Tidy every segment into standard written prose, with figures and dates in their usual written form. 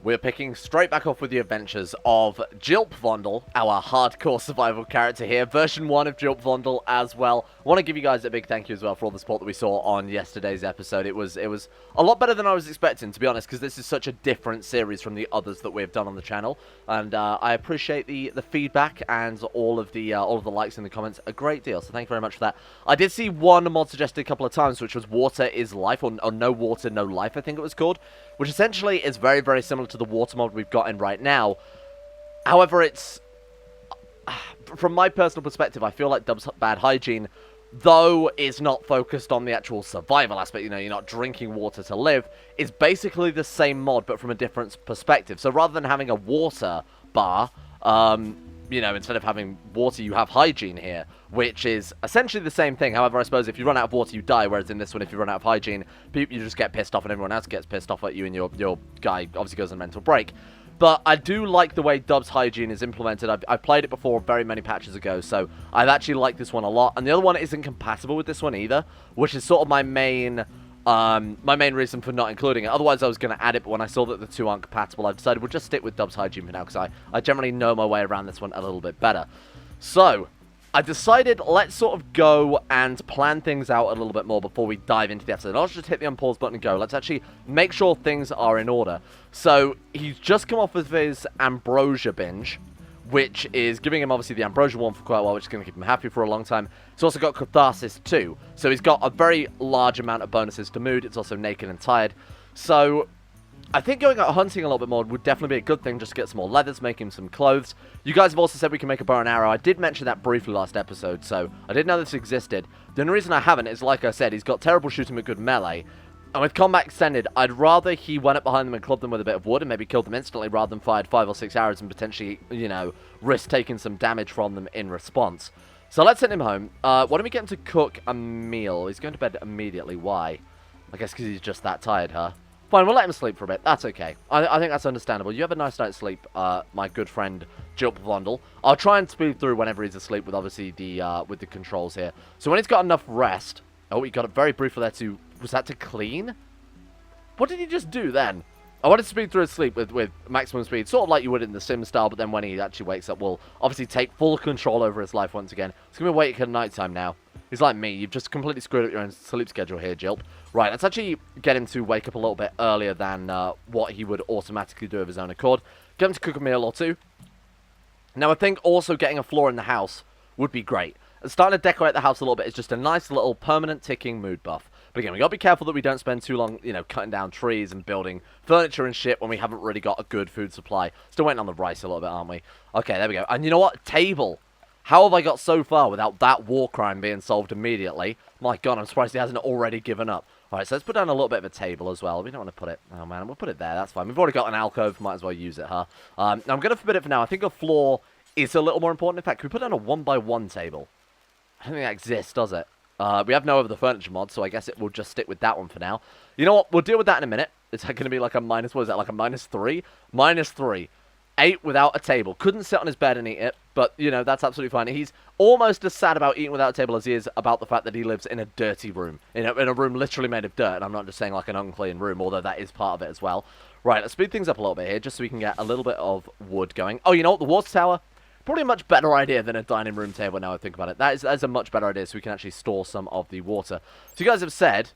we're picking straight back off with the adventures of Jilp Vondle, our hardcore survival character here, version 1 of Jilp Vondle as well. I want to give you guys a big thank you as well for all the support that we saw on yesterday's episode. It was a lot better than I was expecting, to be honest, because this is such a different series from the others that we've done on the channel, and I appreciate the feedback and all of the likes in the comments a great deal, so thank you very much for that. I did see one mod suggested a couple of times, which was Water is Life, or No Water, No Life, I think it was called, which essentially is very, very similar to the water mod we've got in right now. However, it's, from my personal perspective, I feel like Dub's Bad Hygiene, though is not focused on the actual survival aspect, you know, you're not drinking water to live, is basically the same mod, but from a different perspective. So rather than having a water bar, you know, instead of having water, you have hygiene here, which is essentially the same thing. However, I suppose if you run out of water, you die, whereas in this one, if you run out of hygiene, you just get pissed off and everyone else gets pissed off at you, and your guy obviously goes on a mental break. But I do like the way Dub's Hygiene is implemented. I've played it before very many patches ago, so I've actually liked this one a lot. And the other one isn't compatible with this one either, which is sort of my main reason for not including it. Otherwise, I was going to add it, but when I saw that the two aren't compatible, I've decided we'll just stick with Dub's Hygiene for now, because I generally know my way around this one a little bit better. So, I decided let's sort of go and plan things out a little bit more before we dive into the episode. I'll just hit the unpause button and go. Let's actually make sure things are in order. So, he's just come off of his Ambrosia binge, which is giving him, obviously, the Ambrosia one for quite a while, which is going to keep him happy for a long time. He's also got Catharsis too, so he's got a very large amount of bonuses to mood. It's also naked and tired. So, I think going out hunting a little bit more would definitely be a good thing, just to get some more leathers, make him some clothes. You guys have also said we can make a bow and arrow. I did mention that briefly last episode, so I didn't know this existed. The only reason I haven't is, like I said, he's got terrible shooting but good melee. And with combat extended, I'd rather he went up behind them and clubbed them with a bit of wood and maybe killed them instantly rather than fired 5 or 6 arrows and potentially, you know, risk taking some damage from them in response. So let's send him home. Why don't we get him to cook a meal? He's going to bed immediately. Why? I guess because he's just that tired, huh? Fine, we'll let him sleep for a bit. That's okay. I think that's understandable. You have a nice night's sleep, my good friend Jilp Vondle. I'll try and speed through whenever he's asleep with, obviously, with the controls here. So when he's got enough rest... Oh, he got it very briefly there to... Was that to clean? What did he just do then? I wanted to speed through his sleep with maximum speed, sort of like you would in the Sim style, but then when he actually wakes up, we'll obviously take full control over his life once again. It's going to be awake at night time now. He's like me. You've just completely screwed up your own sleep schedule here, Jilp. Right, let's actually get him to wake up a little bit earlier than what he would automatically do of his own accord. Get him to cook a meal or two. Now, I think also getting a floor in the house would be great. And starting to decorate the house a little bit is just a nice little permanent ticking mood buff. But again, we got to be careful that we don't spend too long, you know, cutting down trees and building furniture and shit when we haven't really got a good food supply. Still waiting on the rice a little bit, aren't we? Okay, there we go. And you know what? Table. How have I got so far without that war crime being solved immediately? My God, I'm surprised he hasn't already given up. Alright, so let's put down a little bit of a table as well. We don't want to put it... Oh, man, we'll put it there. That's fine. We've already got an alcove. Might as well use it, huh? Now, I'm going to forbid it for now. I think a floor is a little more important. In fact, can we put down a 1x1 table? I don't think that exists, does it? We have no other furniture mod, so I guess it will just stick with that one for now. You know what? We'll deal with that in a minute. It's going to be like a minus... What is that? Like a -3? -3. 8 without a table. Couldn't sit on his bed and eat it, but, you know, that's absolutely fine. He's almost as sad about eating without a table as he is about the fact that he lives in a dirty room. In a room literally made of dirt, and I'm not just saying like an unclean room, although that is part of it as well. Right, let's speed things up a little bit here, just so we can get a little bit of wood going. Oh, you know what? The water tower? Probably a much better idea than a dining room table now I think about it. That is a much better idea, so we can actually store some of the water. So you guys have said,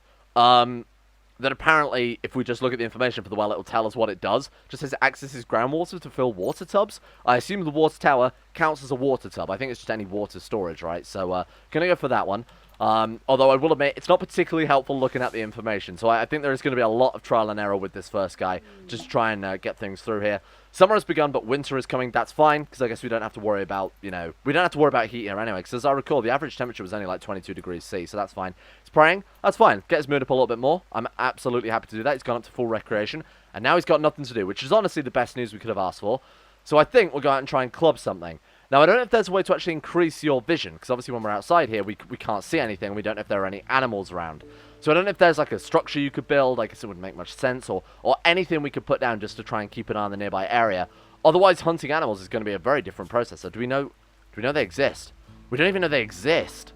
that apparently, if we just look at the information for the well, it will tell us what it does. Just says it accesses groundwater to fill water tubs. I assume the water tower counts as a water tub. I think it's just any water storage, right? So, gonna go for that one. Although I will admit, it's not particularly helpful looking at the information. So I think there is going to be a lot of trial and error with this first guy. Just to try and get things through here. Summer has begun, but winter is coming. That's fine, because I guess we don't have to worry about, you know... We don't have to worry about heat here anyway, because as I recall, the average temperature was only like 22 degrees C, so that's fine. He's praying. That's fine. Get his mood up a little bit more. I'm absolutely happy to do that. He's gone up to full recreation, and now he's got nothing to do, which is honestly the best news we could have asked for. So I think we'll go out and try and club something. Now, I don't know if there's a way to actually increase your vision, because obviously when we're outside here, we can't see anything. We don't know if there are any animals around. So I don't know if there's like a structure you could build. I guess it wouldn't make much sense, or anything we could put down just to try and keep an eye on the nearby area. Otherwise, hunting animals is going to be a very different process. So do we know they exist? We don't even know they exist.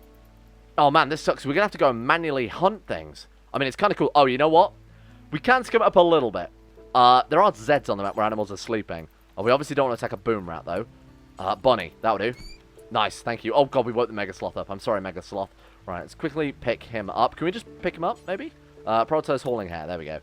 Oh man, this sucks. We're going to have to go and manually hunt things. I mean, it's kind of cool. Oh, you know what? We can skip it up a little bit. There are Zeds on the map where animals are sleeping. We obviously don't want to take a boom route, though. Bonnie, that'll do. Nice, thank you. Oh, God, we woke the Mega Sloth up. I'm sorry, Mega Sloth. Right, let's quickly pick him up. Can we just pick him up, maybe? Proto's hauling hair. There we go.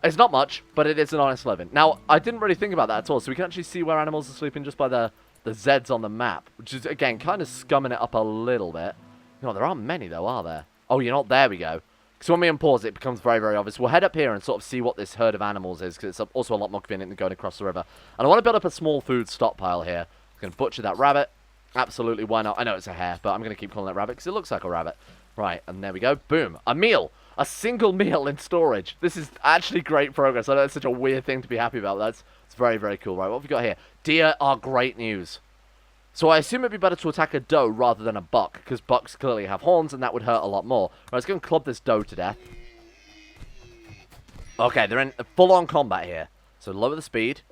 It's not much, but it is an honest living. Now, I didn't really think about that at all, so we can actually see where animals are sleeping just by the Zeds on the map, which is, again, kind of scumming it up a little bit. You know, there aren't many, though, are there? Oh, you know what? There we go. So when we unpause, it becomes very, very obvious. We'll head up here and sort of see what this herd of animals is, because it's also a lot more convenient than going across the river. And I want to build up a small food stockpile here. I'm going to butcher that rabbit. Absolutely, why not? I know it's a hare, but I'm going to keep calling it rabbit because it looks like a rabbit. Right, and there we go. Boom. A meal. A single meal in storage. This is actually great progress. I know it's such a weird thing to be happy about. It's very, very cool. Right, what have we got here? Deer are great news. So I assume it'd be better to attack a doe rather than a buck, because bucks clearly have horns, and that would hurt a lot more. Right, let's go and club this doe to death. Okay, they're in full-on combat here. So lower the speed.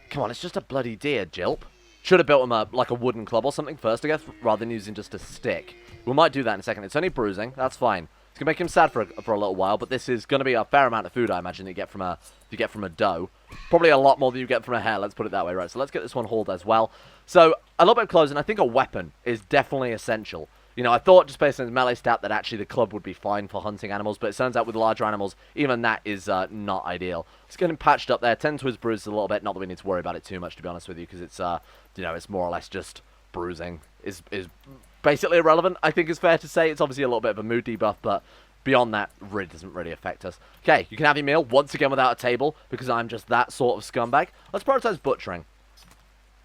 Come on, it's just a bloody deer, Jilp. Should have built him like a wooden club or something first, I guess, rather than using just a stick. We might do that in a second. It's only bruising. That's fine. It's going to make him sad for a little while, but this is going to be a fair amount of food, I imagine, that you get from a doe. Probably a lot more than you get from a hare, let's put it that way, right? So let's get this one hauled as well. So, a little bit of closing. I think a weapon is definitely essential. You know, I thought just based on his melee stat that actually the club would be fine for hunting animals, but it turns out with larger animals, even that is not ideal. Let's get him patched up there, tend to his bruises a little bit. Not that we need to worry about it too much, to be honest with you, because it's, you know, it's more or less just bruising. Is basically irrelevant, I think is fair to say. It's obviously a little bit of a mood debuff, but beyond that, really doesn't really affect us. Okay, you can have your meal, once again without a table, because I'm just that sort of scumbag. Let's prioritize butchering.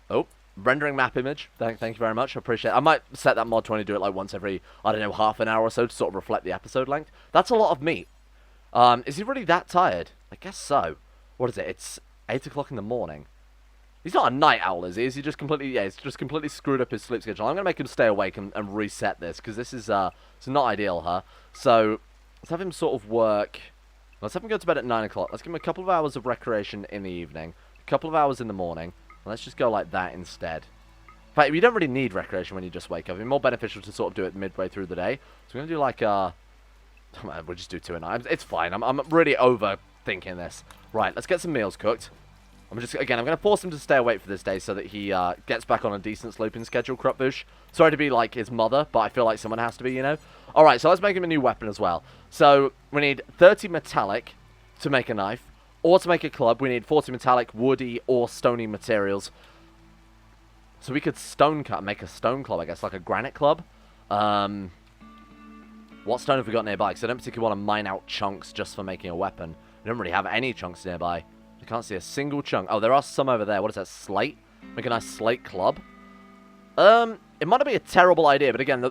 Oh, rendering map image. Thank you very much, I appreciate it. I might set that mod to only do it like once every, I don't know, half an hour or so to sort of reflect the episode length. That's a lot of meat. Is he really that tired? I guess so. What is it? It's 8 o'clock in the morning. He's not a night owl, is he? Is he just completely, yeah, he's just completely screwed up his sleep schedule. I'm going to make him stay awake and reset this, because this is, it's not ideal, huh? So, let's have him sort of work. Let's have him go to bed at 9 o'clock. Let's give him a couple of hours of recreation in the evening, a couple of hours in the morning, and let's just go like that instead. In fact, you don't really need recreation when you just wake up. It's more beneficial to sort of do it midway through the day. So we're going to do like, we'll just do 2 a night. It's fine. I'm really overthinking this. Right, let's get some meals cooked. I'm going to force him to stay awake for this day so that he gets back on a decent sleeping schedule, Krupvush. Sorry to be like his mother, but I feel like someone has to be, you know. Alright, so let's make him a new weapon as well. So, we need 30 metallic to make a knife, or to make a club, we need 40 metallic, woody, or stony materials. So we could stone cut and make a stone club, I guess, like a granite club. What stone have we got nearby? Because I don't particularly want to mine out chunks just for making a weapon. We don't really have any chunks nearby. I can't see a single chunk. Oh, there are some over there. What is that? Slate? Make a nice slate club. It might not be a terrible idea, but again,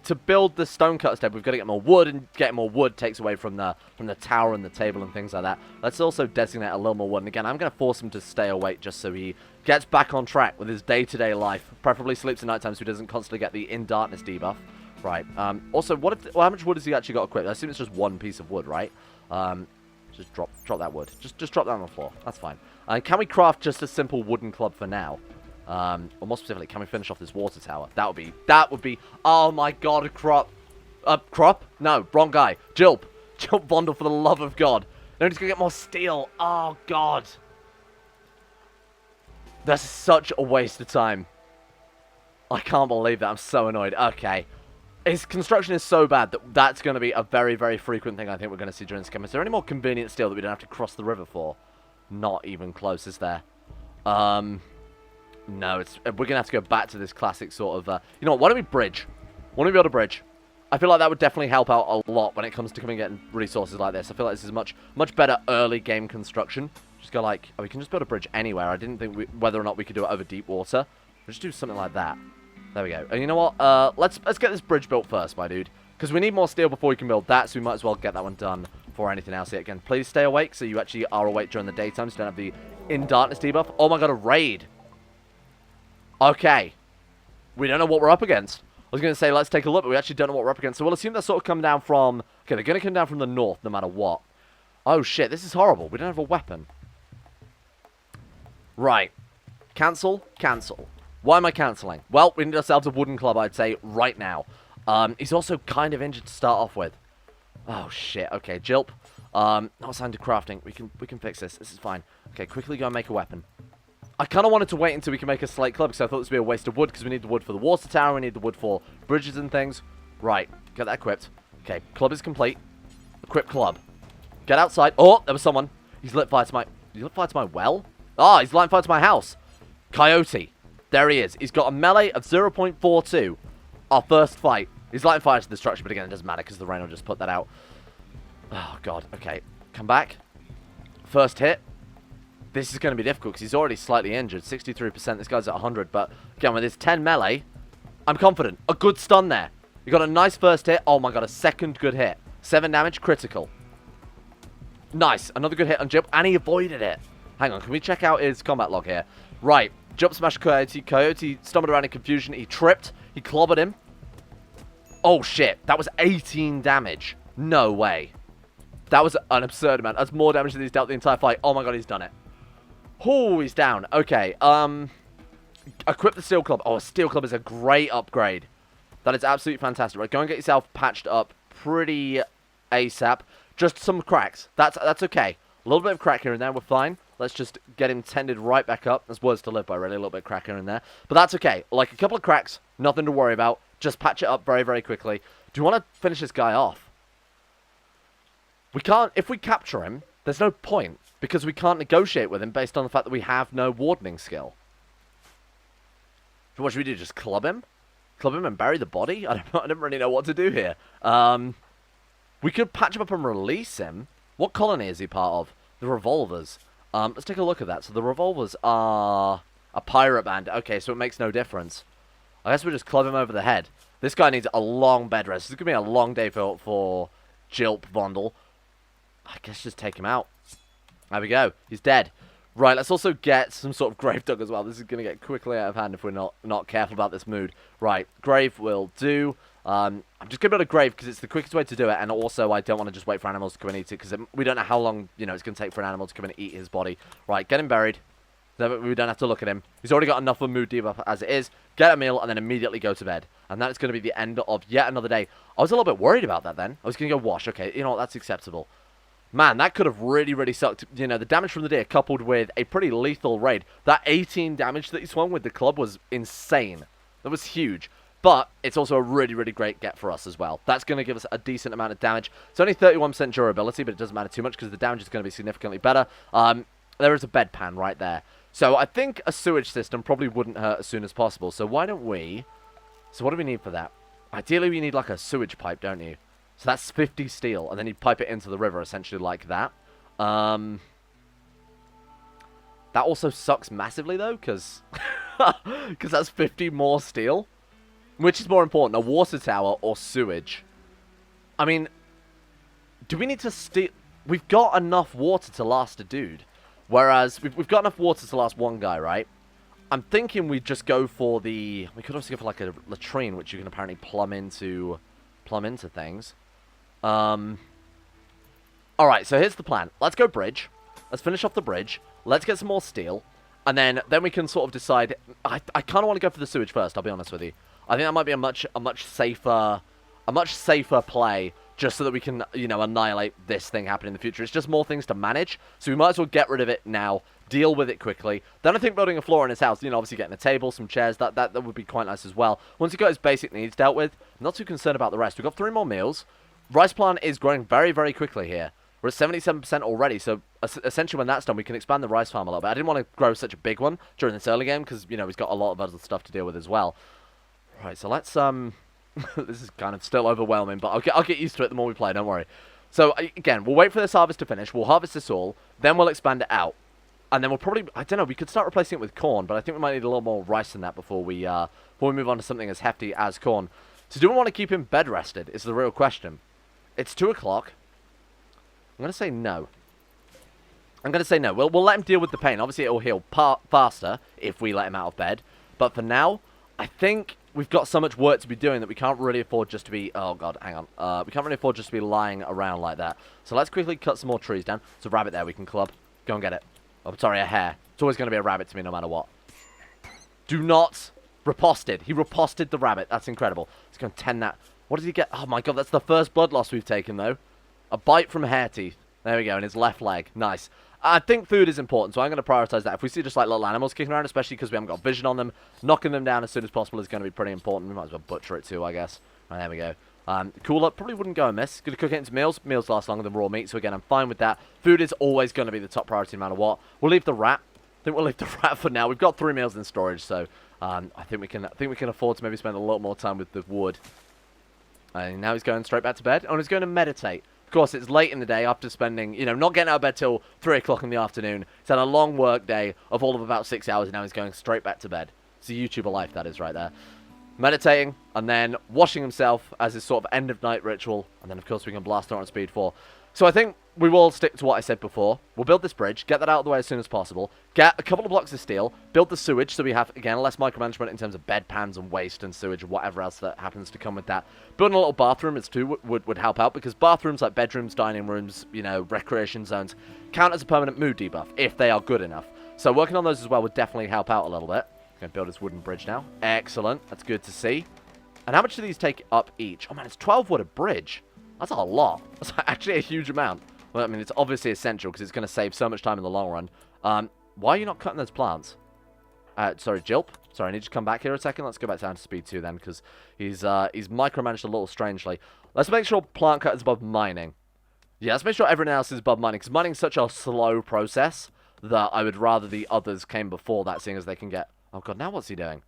to build the stone cut step, we've got to get more wood, and getting more wood takes away from the tower and the table and things like that. Let's also designate a little more wood. And again, I'm going to force him to stay awake just so he gets back on track with his day-to-day life. Preferably sleeps at night time so he doesn't constantly get the in darkness debuff. Right. Also, how much wood has he actually got equipped? I assume it's just one piece of wood, right? Just drop that wood. Just drop that on the floor. That's fine. Can we craft just a simple wooden club for now? Or more specifically, can we finish off this water tower? That would be. Oh my God, Crop. No, wrong guy. Jilp Vondle, for the love of God. No, he's gonna get more steel. Oh God. That's such a waste of time. I can't believe that. I'm so annoyed. Okay. His construction is so bad that that's going to be a very, very frequent thing I think we're going to see during this game. Is there any more convenient steel that we don't have to cross the river for? Not even close, is there? No, we're going to have to go back to this classic sort of... you know what, why don't we bridge? Why don't we build a bridge? I feel like that would definitely help out a lot when it comes to coming and getting resources like this. I feel like this is much better early game construction. Just go like, oh, we can just build a bridge anywhere. I didn't think whether or not we could do it over deep water. We'll just do something like that. There we go. And you know what? Let's get this bridge built first, my dude. Because we need more steel before we can build that, so we might as well get that one done before anything else. Yet again, please stay awake so you actually are awake during the daytime, so you don't have the in-darkness debuff. Oh my God, a raid. Okay. We don't know what we're up against. I was going to say, let's take a look, but we actually don't know what we're up against. So we'll assume they're sort of come down from... Okay, they're going to come down from the north no matter what. Oh shit, this is horrible. We don't have a weapon. Right. Cancel. Why am I cancelling? Well, we need ourselves a wooden club, I'd say, right now. He's also kind of injured to start off with. Oh, shit. Okay, Jilp. Not assigned to crafting. We can fix this. This is fine. Okay, quickly go and make a weapon. I kind of wanted to wait until we can make a slate club because I thought this would be a waste of wood because we need the wood for the water tower. We need the wood for bridges and things. Right. Get that equipped. Okay, club is complete. Equip club. Get outside. Oh, there was someone. He's lit fire to my... He lit fire to my well? Ah, he's lighting fire to my house. Coyote. There he is. He's got a melee of 0.42. Our first fight. He's lighting fire to the structure, but again, it doesn't matter because the rain will just put that out. Oh, God. Okay. Come back. First hit. This is going to be difficult because he's already slightly injured. 63%. This guy's at 100. But, again, with his 10 melee, I'm confident. A good stun there. You got a nice first hit. Oh, my God. A second good hit. 7 damage. Critical. Nice. Another good hit on Jilp. And he avoided it. Hang on. Can we check out his combat log here? Right. Jilp smashed Coyote. Coyote stumbled around in confusion. He tripped. He clobbered him. Oh, shit. That was 18 damage. No way. That was an absurd amount. That's more damage than he's dealt the entire fight. Oh, my God. He's done it. Oh, he's down. Okay. Equip the steel club. Oh, a steel club is a great upgrade. That is absolutely fantastic. Right, go and get yourself patched up pretty ASAP. Just some cracks. That's okay. A little bit of crack here and there. We're fine. Let's just get him tended right back up. That's words to live by, really. A little bit of crack here and there. But that's okay. Like a couple of cracks. Nothing to worry about. Just patch it up very, very quickly. Do you want to finish this guy off? We can't. If we capture him, there's no point. Because we can't negotiate with him based on the fact that we have no wardening skill. So what should we do? Just club him? Club him and bury the body? I don't really know what to do here. We could patch him up and release him. What colony is he part of? The Revolvers. Let's take a look at that. So the Revolvers are a pirate band. Okay, so it makes no difference. I guess we'll just club him over the head. This guy needs a long bed rest. This is going to be a long day for Jilp Vondle. I guess just take him out. There we go. He's dead. Right, let's also get some sort of grave dug as well. This is going to get quickly out of hand if we're not careful about this mood. Right, grave will do. I'm just going to build a grave because it's the quickest way to do it. And also, I don't want to just wait for animals to come and eat it because we don't know how long, it's going to take for an animal to come and eat his body. Right, get him buried. We don't have to look at him. He's already got enough of a mood debuff as it is. Get a meal and then immediately go to bed. And that is going to be the end of yet another day. I was a little bit worried about that then. I was going to go wash. Okay, you know what? That's acceptable. Man, that could have really, really sucked. The damage from the deer coupled with a pretty lethal raid. That 18 damage that he swung with the club was insane. That was huge. But it's also a really, really great get for us as well. That's going to give us a decent amount of damage. It's only 31% durability, but it doesn't matter too much because the damage is going to be significantly better. There is a bedpan right there. So I think a sewage system probably wouldn't hurt as soon as possible. So why don't we... So what do we need for that? Ideally, we need like a sewage pipe, don't you? So that's 50 steel, and then you pipe it into the river, essentially like that. That also sucks massively, though, because that's 50 more steel. Which is more important, a water tower or sewage? I mean, do we need to steal... We've got enough water to last a dude. Whereas, we've got enough water to last one guy, right? I'm thinking we just go for the... We could also go for, like, a latrine, which you can apparently plumb into things. Alright, so here's the plan. Let's go bridge. Let's finish off the bridge. Let's get some more steel. And then we can sort of decide... I kind of want to go for the sewage first, I'll be honest with you. I think that might be a much safer play, just so that we can, annihilate this thing happening in the future. It's just more things to manage, so we might as well get rid of it now, deal with it quickly. Then I think building a floor in his house, obviously getting a table, some chairs, that would be quite nice as well. Once he got his basic needs dealt with, I'm not too concerned about the rest. We've got 3 more meals. Rice plant is growing very, very quickly here. We're at 77% already, so essentially when that's done, we can expand the rice farm a little bit. I didn't want to grow such a big one during this early game, because, he's got a lot of other stuff to deal with as well. Right, so let's, this is kind of still overwhelming, but I'll get used to it the more we play, don't worry. So, again, we'll wait for this harvest to finish, we'll harvest this all, then we'll expand it out. And then we'll probably, I don't know, we could start replacing it with corn, but I think we might need a little more rice than that before we move on to something as hefty as corn. So do we want to keep him bed rested, is the real question. It's 2 o'clock. I'm going to say no. We'll let him deal with the pain. Obviously, it will heal faster if we let him out of bed. But for now, I think we've got so much work to be doing that we can't really afford just to be... Oh, God, hang on. We can't really afford just to be lying around like that. So let's quickly cut some more trees down. There's a rabbit there we can club. Go and get it. Oh, sorry, a hare. It's always going to be a rabbit to me no matter what. Do not... Riposted. He riposted the rabbit. That's incredible. Let's go and tend that. What did he get? Oh, my God, that's the first blood loss we've taken, though. A bite from hare teeth. There we go, in his left leg. Nice. I think food is important, so I'm going to prioritize that. If we see just like little animals kicking around, especially because we haven't got vision on them, knocking them down as soon as possible is going to be pretty important. We might as well butcher it too, I guess. Right, there we go. Cooler probably wouldn't go amiss. Going to cook it into meals. Meals last longer than raw meat, so again, I'm fine with that. Food is always going to be the top priority no matter what. We'll leave the rat. I think we'll leave the rat for now. We've got 3 meals in storage, so I think we can afford to maybe spend a little more time with the wood. And now he's going straight back to bed. Oh, and he's going to meditate. Of course, it's late in the day after spending, you know, not getting out of bed till 3 o'clock in the afternoon. He's had a long work day of all of about 6 hours, and now he's going straight back to bed. It's a YouTuber life, that is, right there. Meditating, and then washing himself as his sort of end-of-night ritual. And then, of course, we can blast her on speed 4. So I think we will stick to what I said before. We'll build this bridge, get that out of the way as soon as possible, get a couple of blocks of steel, build the sewage so we have, again, less micromanagement in terms of bedpans and waste and sewage and whatever else that happens to come with that. Building a little bathroom is too would help out, because bathrooms like bedrooms, dining rooms, you know, recreation zones count as a permanent mood debuff if they are good enough. So working on those as well would definitely help out a little bit. Going to build this wooden bridge now. Excellent. That's good to see. And how much do these take up each? Oh man, it's 12 wood a bridge. That's a lot. That's actually a huge amount. Well, I mean, it's obviously essential because it's going to save so much time in the long run. Why are you not cutting those plants? Sorry, Jilp. Sorry, I need you to come back here a second. Let's go back down to speed 2 then, because he's micromanaged a little strangely. Let's make sure plant cut is above mining. Yeah, let's make sure everything else is above mining, because mining is such a slow process that I would rather the others came before that, seeing as they can get... Oh god, now what's he doing?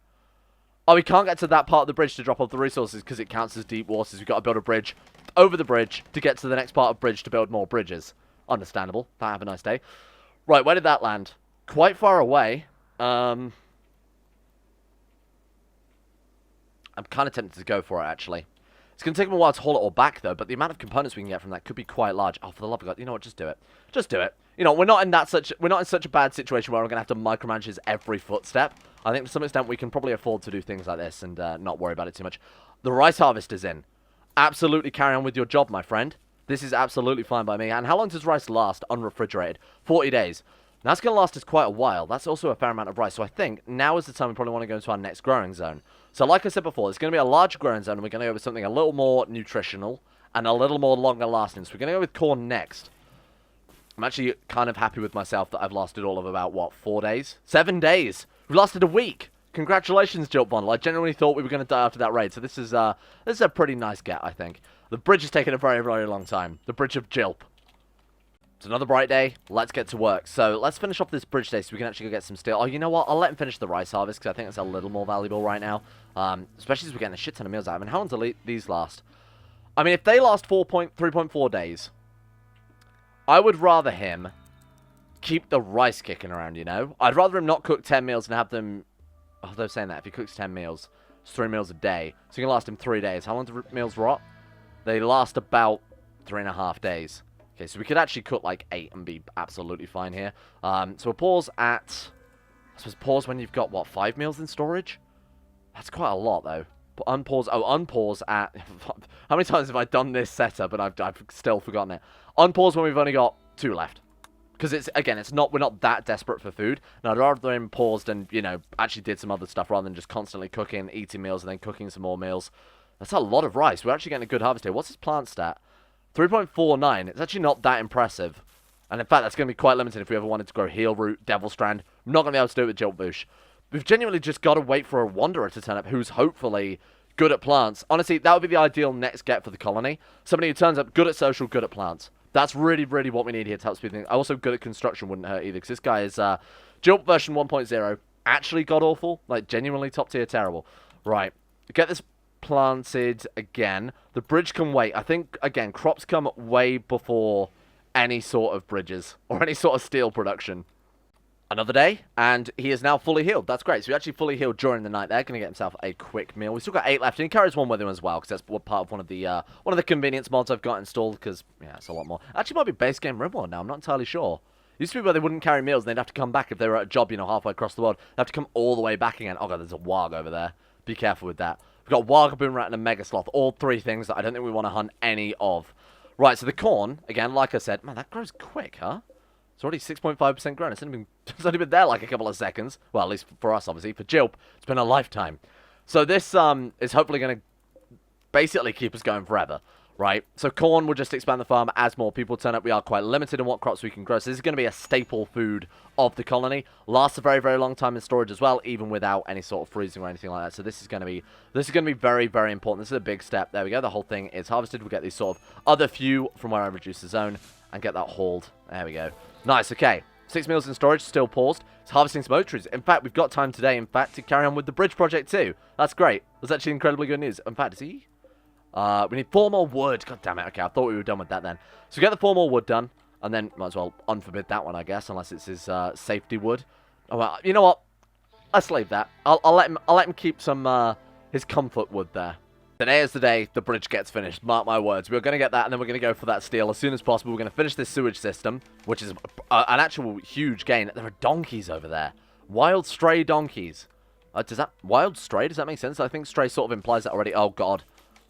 Oh, we can't get to that part of the bridge to drop off the resources because it counts as deep waters. We've got to build a bridge over the bridge to get to the next part of bridge to build more bridges. Understandable. Have a nice day. Right, where did that land? Quite far away. I'm kind of tempted to go for it, actually. It's going to take them a while to haul it all back, though, but the amount of components we can get from that could be quite large. Oh, for the love of God, you know what? Just do it. Just do it. You know, we're not in such a bad situation where we're going to have to micromanage his every footstep. I think to some extent we can probably afford to do things like this and not worry about it too much. The rice harvest is in. Absolutely carry on with your job, my friend. This is absolutely fine by me. And how long does rice last unrefrigerated? 40 days. Now, that's going to last us quite a while. That's also a fair amount of rice. So I think now is the time we probably want to go into our next growing zone. So like I said before, it's going to be a large growing zone, and we're going to go with something a little more nutritional and a little more longer lasting. So we're going to go with corn next. I'm actually kind of happy with myself that I've lasted all of about, what, 4 days? 7 days! We've lasted a week! Congratulations, Jilp Vondle. I genuinely thought we were going to die after that raid, so this is a pretty nice get, I think. The bridge has taken a very, very long time. The bridge of Jilp. It's another bright day. Let's get to work. So let's finish off this bridge day so we can actually go get some steel. Oh, you know what? I'll let him finish the rice harvest because I think it's a little more valuable right now. Especially as we're getting a shit ton of meals out of them. How long do these last? I mean, if they last 3.4 days, I would rather him keep the rice kicking around, you know? I'd rather him not cook 10 meals and have them... Oh, they're saying that. If he cooks 10 meals, it's 3 meals a day. So you can last him 3 days. How long do meals rot? They last about 3.5 days. Okay, so we could actually cook like 8 and be absolutely fine here. So we'll pause at... I suppose pause when you've got, what, 5 meals in storage? That's quite a lot, though. But unpause... Oh, unpause at... How many times have I done this setup and I've still forgotten it? Unpause when we've only got 2 left. Because it's, again, we're not that desperate for food. Now, I'd rather him paused and, you know, actually did some other stuff rather than just constantly cooking, eating meals, and then cooking some more meals. That's a lot of rice. We're actually getting a good harvest here. What's his plant stat? 3.49. It's actually not that impressive. And in fact, that's going to be quite limited if we ever wanted to grow heel root, devil strand. I'm not going to be able to do it with Jilp Voosh. We've genuinely just got to wait for a wanderer to turn up who's hopefully good at plants. Honestly, that would be the ideal next get for the colony. Somebody who turns up good at social, good at plants. That's really, really what we need here to help speed things. Also, good at construction wouldn't hurt either, because this guy is Jilp version 1.0. Actually god-awful. Like, genuinely top-tier terrible. Right. Get this planted again. The bridge can wait. I think, again, crops come way before any sort of bridges or any sort of steel production. Another day, and he is now fully healed. That's great. So he actually fully healed during the night there. Going to get himself a quick meal. We've still got 8 left, and he carries one with him as well, because that's part of one of the convenience mods I've got installed, because, yeah, it's a lot more. Actually, might be base game Rimworld now. I'm not entirely sure. Used to be where they wouldn't carry meals, and they'd have to come back if they were at a job, you know, halfway across the world. They'd have to come all the way back again. Oh, God, there's a warg over there. Be careful with that. We've got warg, boom rat, and a mega sloth. All 3 things that I don't think we want to hunt any of. Right, so the corn, again, like I said, man, that grows quick, huh? It's already 6.5% grown. It's only been there like a couple of seconds. Well, at least for us, obviously. For Jilp, it's been a lifetime. So this is hopefully going to basically keep us going forever. right? So corn will just expand the farm as more people turn up. We are quite limited in what crops we can grow. So this is going to be a staple food of the colony. Lasts a very, very long time in storage as well, even without any sort of freezing or anything like that. So this is going to be very, very important. This is a big step. There we go. The whole thing is harvested. We'll get these sort of other few from where I reduce the zone and get that hauled. There we go. Nice. Okay. 6 meals in storage, still paused. It's harvesting some oak trees. In fact, we've got time today, in fact, to carry on with the bridge project too. That's great. That's actually incredibly good news. In fact, is he? We need 4 more wood. God damn it. Okay, I thought we were done with that then. So we get the 4 more wood done, and then might as well unforbid that one, I guess, unless it's his safety wood. Oh, well, you know what? Let's leave that. I'll let him keep some his comfort wood there. Today is the day the bridge gets finished. Mark my words. We're going to get that, and then we're going to go for that steel as soon as possible. We're going to finish this sewage system, which is an actual huge gain. There are donkeys over there. Wild stray donkeys. Wild stray? Does that make sense? I think stray sort of implies that already. Oh, God.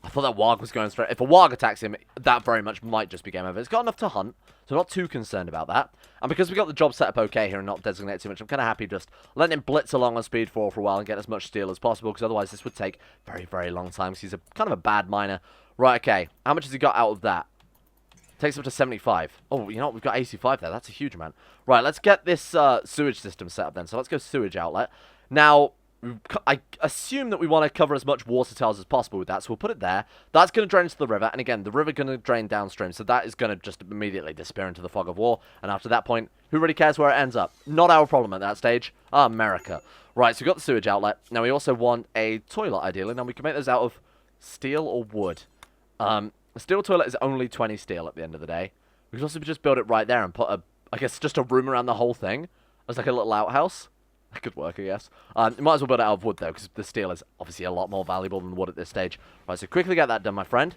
I thought that warg was going straight. If a warg attacks him, that very much might just be game over. It's got enough to hunt, so I'm not too concerned about that. And because we got the job set up okay here and not designated too much, I'm kind of happy just letting him blitz along on speed 4 for a while and get as much steel as possible, because otherwise this would take very, very long time, because he's kind of a bad miner. Right, okay. How much has he got out of that? Takes up to 75. Oh, you know what? We've got 85 there. That's a huge amount. Right, let's get this sewage system set up then. So let's go sewage outlet. Now, I assume that we want to cover as much water tiles as possible with that, so we'll put it there. That's going to drain into the river, and again, the river going to drain downstream, so that is going to just immediately disappear into the fog of war, and after that point, who really cares where it ends up? Not our problem at that stage. America. Right, so we've got the sewage outlet. Now, we also want a toilet, ideally. Now, we can make those out of steel or wood. A steel toilet is only 20 steel at the end of the day. We could also just build it right there and put, I guess, just a room around the whole thing as like a little outhouse. That could work, I guess. You might as well build it out of wood, though, because the steel is obviously a lot more valuable than wood at this stage. Right, so quickly get that done, my friend.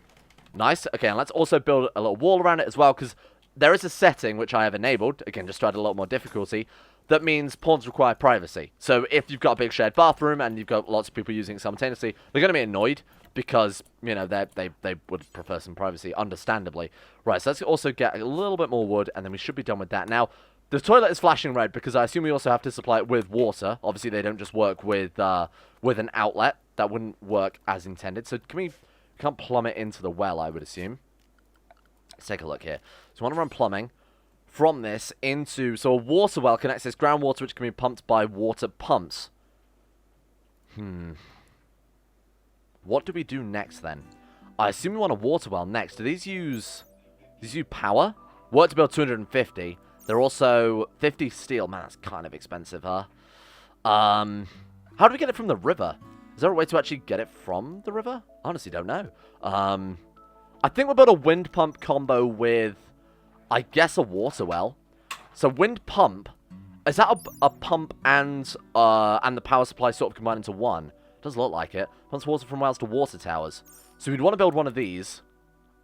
Nice. Okay, and let's also build a little wall around it as well, because there is a setting, which I have enabled, again, just to add a lot more difficulty, that means pawns require privacy. So if you've got a big shared bathroom and you've got lots of people using it simultaneously, they're going to be annoyed, because, you know, they would prefer some privacy, understandably. Right, so let's also get a little bit more wood, and then we should be done with that. Now, the toilet is flashing red because I assume we also have to supply it with water. Obviously, they don't just work with an outlet. That wouldn't work as intended. So we can't plumb it into the well, I would assume. Let's take a look here. So I want to run plumbing from this into... So a water well connects this groundwater, which can be pumped by water pumps. What do we do next, then? I assume we want a water well next. Do these use power? Work to build 250. They're also 50 steel. Man, that's kind of expensive, huh? How do we get it from the river? Is there a way to actually get it from the river? I honestly don't know. I think we'll build a wind pump combo with, I guess, a water well. So wind pump, is that a pump and the power supply sort of combined into one? Does look like it. Pumps water from wells to water towers. So we'd want to build one of these.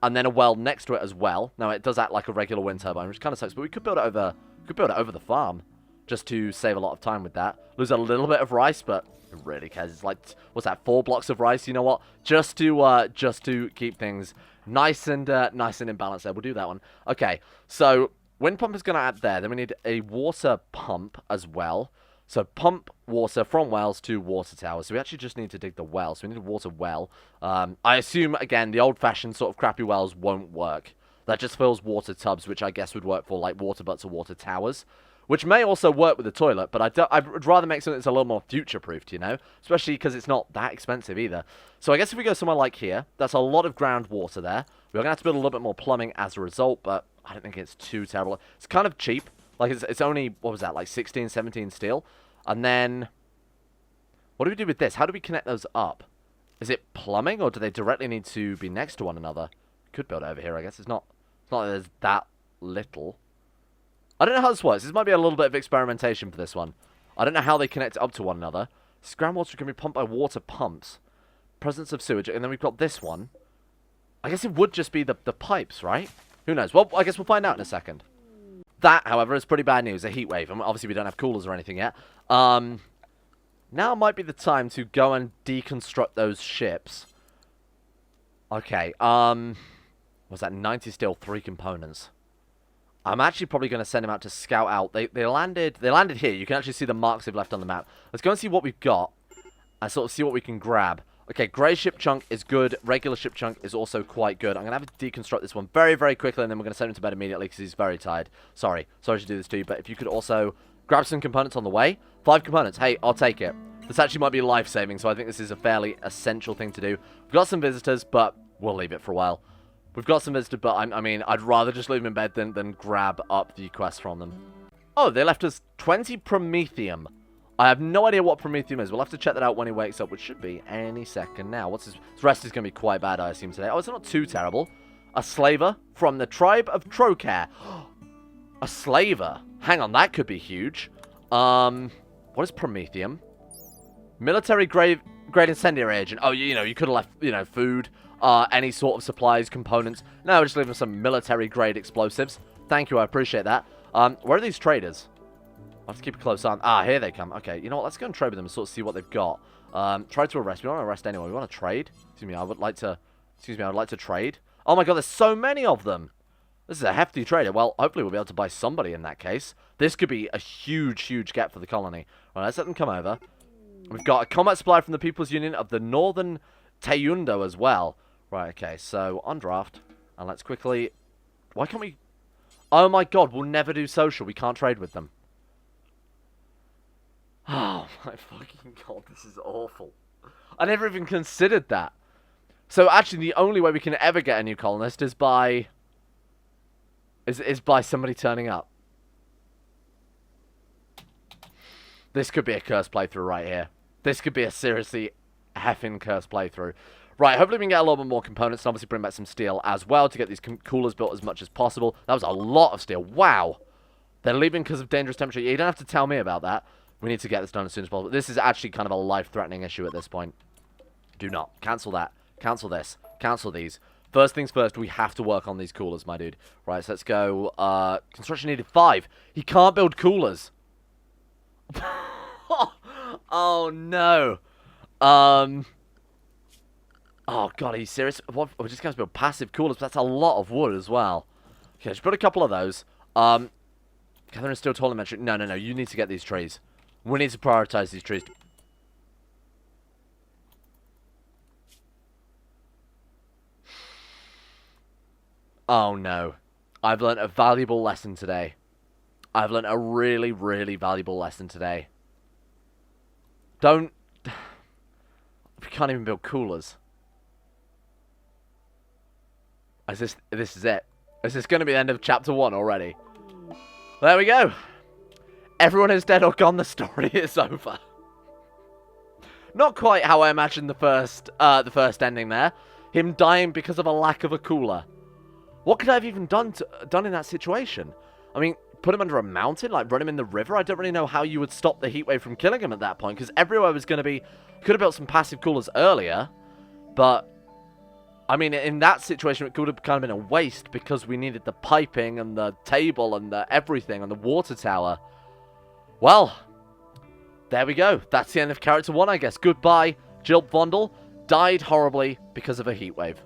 And then a well next to it as well. Now, it does act like a regular wind turbine, which kind of sucks. But we could build it over the farm, just to save a lot of time with that. Lose a little bit of rice, but who really cares? It's like, what's that? 4 blocks of rice. You know what? Just to keep things nice and in balance there. We'll do that one. Okay. So wind pump is going to add there. Then we need a water pump as well. So pump water from wells to water towers. So we actually just need to dig the well. So we need a water well. I assume, again, the old-fashioned sort of crappy wells won't work. That just fills water tubs, which I guess would work for, like, water butts or water towers. Which may also work with the toilet, but I'd rather make something that's a little more future-proofed, you know? Especially because it's not that expensive either. So I guess if we go somewhere like here, that's a lot of groundwater there. We're going to have to build a little bit more plumbing as a result, but I don't think it's too terrible. It's kind of cheap. Like, it's only, what was that, like 16, 17 steel? And then, what do we do with this? How do we connect those up? Is it plumbing, or do they directly need to be next to one another? Could build it over here, I guess. It's not like there's that little. I don't know how this works. This might be a little bit of experimentation for this one. I don't know how they connect up to one another. Groundwater can be pumped by water pumps. Presence of sewage. And then we've got this one. I guess it would just be the pipes, right? Who knows? Well, I guess we'll find out in a second. That, however, is pretty bad news. A heat wave. And obviously, we don't have coolers or anything yet. Now might be the time to go and deconstruct those ships. Okay. Was that 90 steel, 3 components? I'm actually probably going to send him out to scout out. They landed here. You can actually see the marks they've left on the map. Let's go and see what we've got and sort of see what we can grab. Okay, grey ship chunk is good. Regular ship chunk is also quite good. I'm going to have to deconstruct this one very, very quickly, and then we're going to send him to bed immediately because he's very tired. Sorry to do this to you, but if you could also grab some components on the way. 5 components. Hey, I'll take it. This actually might be life-saving, so I think this is a fairly essential thing to do. We've got some visitors, but we'll leave it for a while. We've got some visitors, but I mean, I'd rather just leave them in bed than grab up the quest from them. Oh, they left us 20 promethium. I have no idea what promethium is. We'll have to check that out when he wakes up, which should be any second now. What's his rest is going to be quite bad, I assume, today. Oh, it's not too terrible. A slaver from the tribe of Trocar. A slaver. Hang on, that could be huge. What is promethium? Military grade incendiary agent. Oh, you know, you could have left, food, any sort of supplies, components. No, we're just leaving some military grade explosives. Thank you, I appreciate that. Where are these traders? I'll have to keep a close eye. Ah, here they come. Okay, you know what? Let's go and trade with them and sort of see what they've got. Try to arrest. We don't want to arrest anyone. We want to trade. Excuse me, I would like to trade. Oh my god, there's so many of them. This is a hefty trader. Well, hopefully we'll be able to buy somebody in that case. This could be a huge, huge get for the colony. All right, let's let them come over. We've got a combat supply from the People's Union of the Northern Tayundo as well. Right, okay, so on draft. And let's quickly... Why can't we... Oh my god, we'll never do social. We can't trade with them. Oh my fucking god, this is awful. I never even considered that. So actually the only way we can ever get a new colonist is by... Is by somebody turning up. This could be a cursed playthrough right here. This could be a seriously effing cursed playthrough. Right, hopefully we can get a little bit more components and obviously bring back some steel as well to get these coolers built as much as possible. That was a lot of steel. Wow. They're leaving because of dangerous temperature. You don't have to tell me about that. We need to get this done as soon as possible. This is actually kind of a life-threatening issue at this point. Do not. Cancel that. Cancel this. Cancel these. First things first, we have to work on these coolers, my dude. Right, so let's go. Construction needed 5. He can't build coolers. Oh, no. Oh, God, are you serious? What? We're just going to build passive coolers, but that's a lot of wood as well. Okay, just put a couple of those. Catherine is still tall and metric. No, you need to get these trees. We need to prioritize these trees. Oh, no. I've learned a valuable lesson today. I've learned a really, really valuable lesson today. Don't... We can't even build coolers. This is it. Is this going to be the end of chapter 1 already? There we go. Everyone is dead or gone. The story is over. Not quite how I imagined the first ending there. Him dying because of a lack of a cooler. What could I have even done in that situation? I mean, put him under a mountain, like run him in the river. I don't really know how you would stop the heatwave from killing him at that point, because everywhere was going to be... Could have built some passive coolers earlier, but... I mean, in that situation, it could have kind of been a waste because we needed the piping and the table and the everything and the water tower. Well, there we go. That's the end of Character 1, I guess. Goodbye, Jilp Vondle. Died horribly because of a heatwave.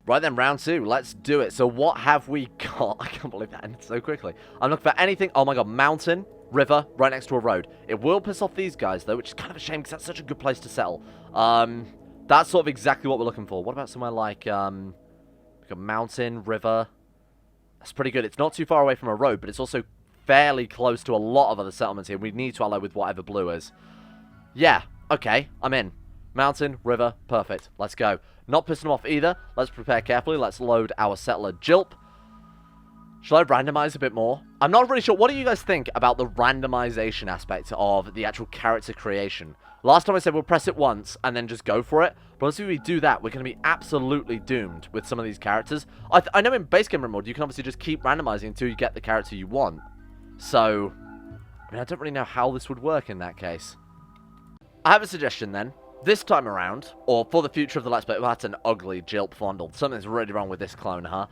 Right then, round 2. Let's do it. So what have we got? I can't believe that ended so quickly. I'm looking for anything. Oh my god, mountain, river, right next to a road. It will piss off these guys, though, which is kind of a shame because that's such a good place to settle. That's sort of exactly what we're looking for. What about somewhere like, a mountain, river? That's pretty good. It's not too far away from a road, but it's also fairly close to a lot of other settlements here. We need to ally with whatever blue is. Yeah, okay, I'm in. Mountain, river, perfect. Let's go. Not pissing them off either. Let's prepare carefully. Let's load our settler Jilp. Shall I randomize a bit more? I'm not really sure. What do you guys think about the randomization aspect of the actual character creation? Last time I said we'll press it once and then just go for it. But once we do that, we're going to be absolutely doomed with some of these characters. I know in base game Rimworld, you can obviously just keep randomizing until you get the character you want. So, I mean, I don't really know how this would work in that case. I have a suggestion then. This time around, or for the future of the Let's Play, well, that's an ugly Jilp Vondle. Something's really wrong with this clone, huh?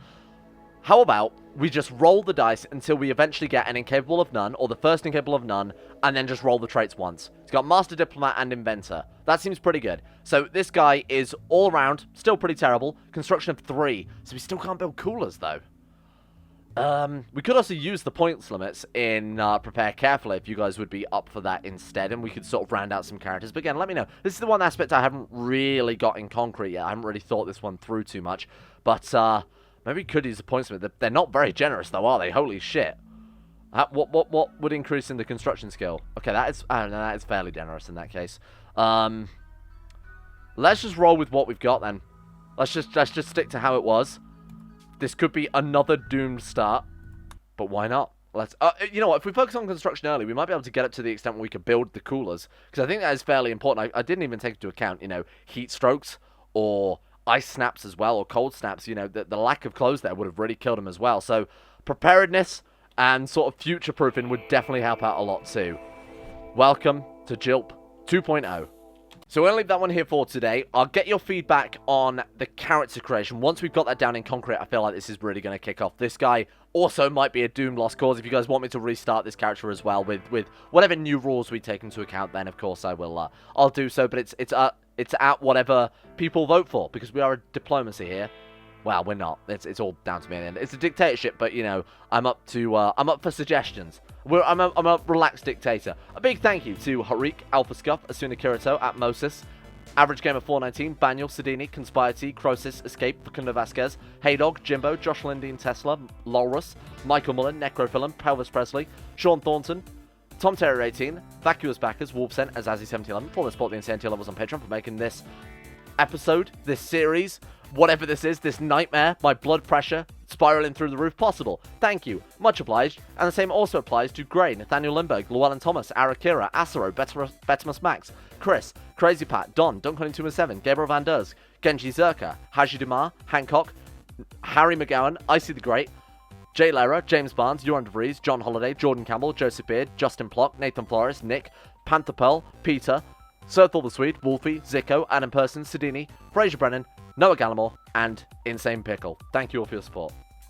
How about we just roll the dice until we eventually get an Incapable of None, or the first Incapable of None, and then just roll the traits once. He's got Master Diplomat and Inventor. That seems pretty good. So this guy is all around, still pretty terrible. Construction of 3, so we still can't build coolers, though. We could also use the points limits in Prepare Carefully if you guys would be up for that instead, and we could sort of round out some characters. But again, let me know. This is the one aspect I haven't really got in concrete yet. I haven't really thought this one through too much. But maybe we could use the points limit. They're not very generous, though, are they? Holy shit. What would increase in the construction skill? Okay, that is... I don't know, that is fairly generous in that case. Let's just roll with what we've got, then. Let's just stick to how it was. This could be another doomed start, but why not? Let's. You know what? If we focus on construction early, we might be able to get up to the extent where we could build the coolers, because I think that is fairly important. I didn't even take into account, you know, heat strokes or ice snaps as well, or cold snaps. You know, the lack of clothes there would have really killed them as well. So preparedness and sort of future-proofing would definitely help out a lot too. Welcome to Jilp 2.0. So we're going to leave that one here for today. I'll get your feedback on the character creation. Once we've got that down in concrete, I feel like this is really going to kick off. This guy also might be a doomed lost cause. If you guys want me to restart this character as well with whatever new rules we take into account, then of course I will. I'll do so. But it's at whatever people vote for, because we are a diplomacy here. Well, we're not. It's all down to me in the end. It's a dictatorship, but you know, I'm up for suggestions. I'm a relaxed dictator. A big thank you to Harik, Alpha Scuff, Asuna Kirito, Atmosis, Average Gamer 419, Baniel, Sidini, Conspire T, Crosis, Escape, Facundo Vasquez, Haydog, Jimbo, Josh Lindeen Tesla, Lolrus, Michael Mullen, Necrophilim, Pelvis Presley, Sean Thornton, Tom Terror 18, Vacuous Backers, Wolfsen, Azazi 1711, for the support the insane tier levels on Patreon for making this episode, this series, whatever this is, this nightmare, my blood pressure spiraling through the roof possible. Thank you. Much obliged. And the same also applies to Gray, Nathaniel Lindbergh, Llewellyn Thomas, Arakira, Asaro, Betimus Max, Chris, Crazy Pat, Don, Duncan217, Gabriel Van Ders, Genji Zerka, Haji Dumar, Hancock, Harry McGowan, Icy the Great, Jay Lera, James Barnes, Euron DeVries, John Holiday, Jordan Campbell, Joseph Beard, Justin Plock, Nathan Flores, Nick, Panther Pearl, Peter, Serthal the Swede, Wolfie, Zico, Adam Person, Sidini, Fraser Brennan, Noah Gallimore, and Insane Pickle. Thank you all for your support.